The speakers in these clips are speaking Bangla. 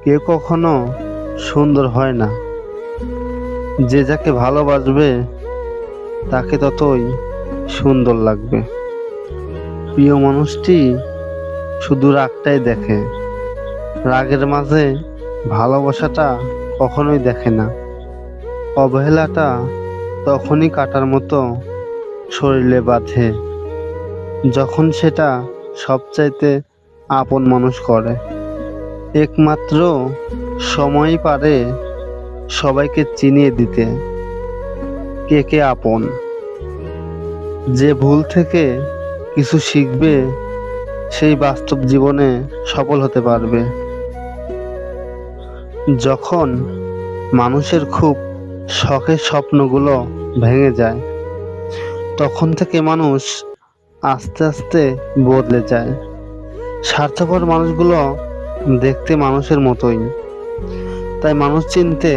কেউ কখনো সুন্দর হয় না, যে যাকে ভালোবাসবে তাকে ততই সুন্দর লাগবে। প্রিয় মানুষটি শুধু রাগটাই দেখে, রাগের মাঝে ভালোবাসাটা কখনোই দেখে না। অবহেলাটা তখনই কাটার মতো শরীরে বাঁধে, যখন সেটা সবচাইতে আপন মানুষ করে। একমাত্র সময়ই পারে সবাইকে চিনিয়ে দিতে কে কে আপন। যে ভুল থেকে কিছু শিখবে সেই বাস্তব জীবনে সফল হতে পারবে। যখন মানুষের খুব শখের স্বপ্নগুলো ভেঙে যায়, তখন থেকে মানুষ আস্তে আস্তে বদলে যায়। স্বার্থপর মানুষগুলো দেখতে মানুষের মতোই, তাই মানুষ চিনতে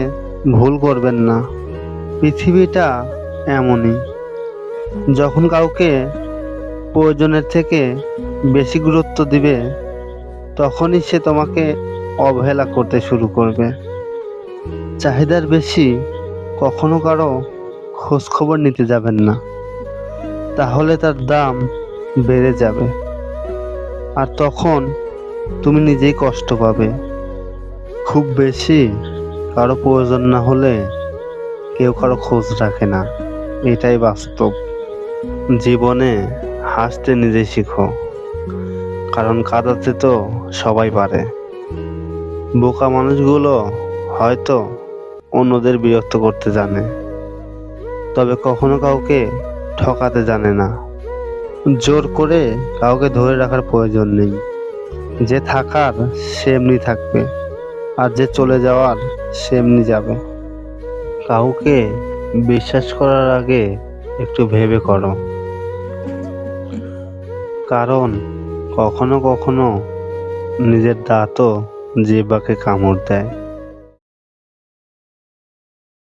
ভুল করবেন না। পৃথিবীটা এমনই, যখন কাউকে প্রয়োজনের থেকে বেশি গুরুত্ব দিবে, তখনই সে তোমাকে অবহেলা করতে শুরু করবে। চাহিদার বেশি কখনো কারো খোঁজ খবর নিতে যাবেন না, তাহলে তার দাম বেড়ে যাবে, আর তখন তুমি নিজেই কষ্ট পাবে। খুব বেশি কারো প্রয়োজন না হলে কেউ কারো খোঁজ রাখে না, এটাই বাস্তব। জীবনে হাসতে নিজে শিখো, কারণ কাঁদাতে তো সবাই পারে। বোকা মানুষগুলো হয়তো অন্যদের বিরক্ত করতে জানে, তবে কখনো কাউকে ঠকাতে জানে না। জোর করে কাউকে ধরে রাখার প্রয়োজন নেই। যে থাকার সে এমনি থাকবে, আর যে চলে যাওয়ার সে এমনি যাবে। কাউকে বিশ্বাস করার আগে একটু ভেবে করো, কারণ কখনো কখনো নিজের দাঁতও জিহ্বাকে কামড় দেয়।